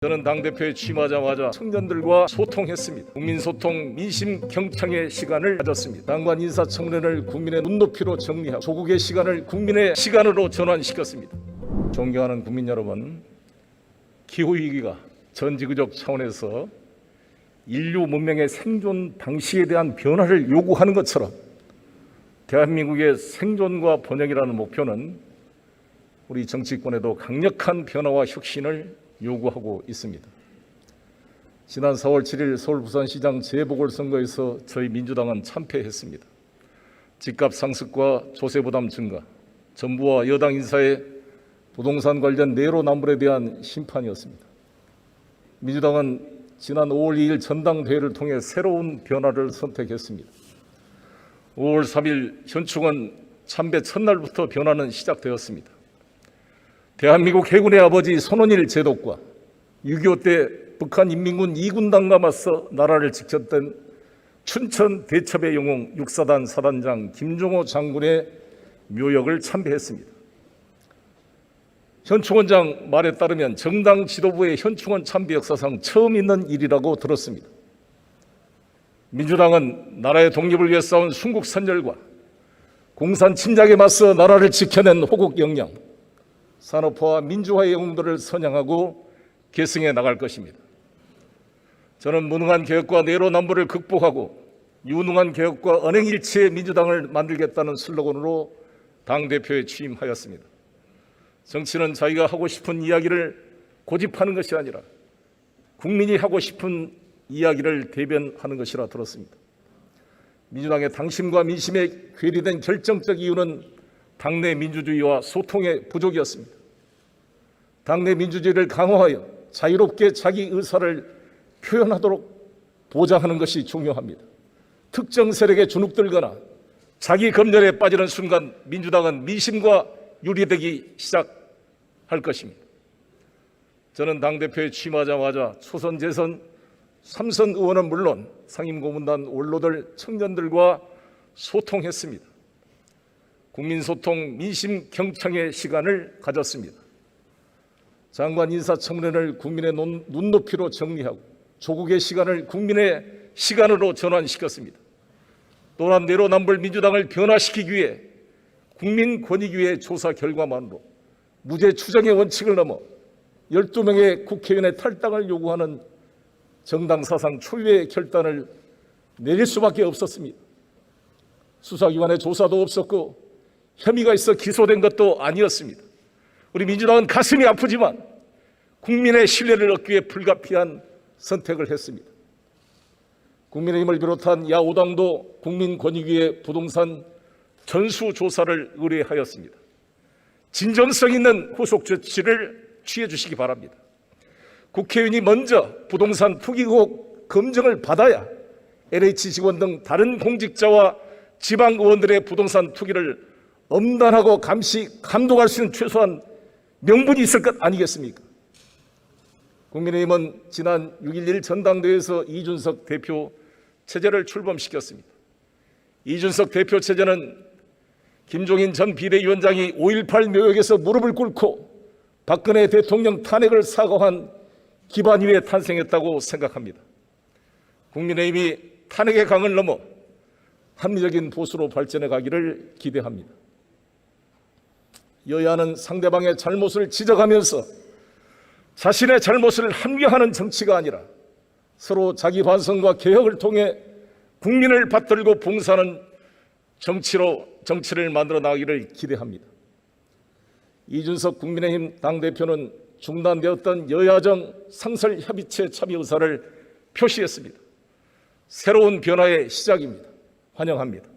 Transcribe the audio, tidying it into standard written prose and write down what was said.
저는 당대표에 취임하자마자 청년들과 소통했습니다. 국민소통, 민심 경청의 시간을 가졌습니다. 당관 인사청문회를 국민의 눈높이로 정리하고 조국의 시간을 국민의 시간으로 전환시켰습니다. 존경하는 국민 여러분, 기후위기가 전지구적 차원에서 인류 문명의 생존 방식에 대한 변화를 요구하는 것처럼 대한민국의 생존과 번영이라는 목표는 우리 정치권에도 강력한 변화와 혁신을 요구하고 있습니다. 지난 4월 7일 서울 부산시장 재보궐선거에서 저희 민주당은 참패했습니다. 집값 상승과 조세 부담 증가, 정부와 여당 인사의 부동산 관련 내로남불에 대한 심판이었습니다. 민주당은 지난 5월 2일 전당대회를 통해 새로운 변화를 선택했습니다. 5월 3일 현충원 참배 첫날부터 변화는 시작되었습니다. 대한민국 해군의 아버지 손원일 제독과 6.25 때 북한 인민군 2군단과 맞서 나라를 지켰던 춘천 대첩의 영웅 육사단 사단장 김종호 장군의 묘역을 참배했습니다. 현충원장 말에 따르면 정당 지도부의 현충원 참배 역사상 처음 있는 일이라고 들었습니다. 민주당은 나라의 독립을 위해 싸운 순국 선열과 공산 침략에 맞서 나라를 지켜낸 호국 영령, 산업화와 민주화의 영웅들을 선양하고 계승해 나갈 것입니다. 저는 무능한 개혁과 내로남불을 극복하고 유능한 개혁과 언행일치의 민주당을 만들겠다는 슬로건으로 당대표에 취임하였습니다. 정치는 자기가 하고 싶은 이야기를 고집하는 것이 아니라 국민이 하고 싶은 이야기를 대변하는 것이라 들었습니다. 민주당의 당심과 민심에 괴리된 결정적 이유는 당내 민주주의와 소통의 부족이었습니다. 당내 민주주의를 강화하여 자유롭게 자기 의사를 표현하도록 보장하는 것이 중요합니다. 특정 세력에 주눅들거나 자기 검열에 빠지는 순간 민주당은 민심과 유리되기 시작할 것입니다. 저는 당대표에 취임하자마자 초선, 재선, 3선 의원은 물론 상임고문단 원로들, 청년들과 소통했습니다. 국민소통, 민심 경청의 시간을 가졌습니다. 장관 인사청문회를 국민의 눈높이로 정리하고 조국의 시간을 국민의 시간으로 전환시켰습니다. 또한 내로남불 민주당을 변화시키기 위해 국민권익위의 조사 결과만으로 무죄 추정의 원칙을 넘어 12명의 국회의원의 탈당을 요구하는 정당 사상 초유의 결단을 내릴 수밖에 없었습니다. 수사기관의 조사도 없었고 혐의가 있어 기소된 것도 아니었습니다. 우리 민주당은 가슴이 아프지만 국민의 신뢰를 얻기 위해 불가피한 선택을 했습니다. 국민의힘을 비롯한 야5당도 국민권익위의 부동산 전수조사를 의뢰하였습니다. 진정성 있는 후속 조치를 취해 주시기 바랍니다. 국회의원이 먼저 부동산 투기 의혹 검증을 받아야 LH 직원 등 다른 공직자와 지방 의원들의 부동산 투기를 엄단하고 감시, 감독할 수 있는 최소한 명분이 있을 것 아니겠습니까? 국민의힘은 지난 6.11 전당대회에서 이준석 대표 체제를 출범시켰습니다. 이준석 대표 체제는 김종인 전 비대위원장이 5.18 묘역에서 무릎을 꿇고 박근혜 대통령 탄핵을 사과한 기반 위에 탄생했다고 생각합니다. 국민의힘이 탄핵의 강을 넘어 합리적인 보수로 발전해 가기를 기대합니다. 여야는 상대방의 잘못을 지적하면서 자신의 잘못을 합리화하는 정치가 아니라 서로 자기 반성과 개혁을 통해 국민을 받들고 봉사하는 정치를 만들어 나가기를 기대합니다. 이준석 국민의힘 당대표는 중단되었던 여야정 상설협의체 참여 의사를 표시했습니다. 새로운 변화의 시작입니다. 환영합니다.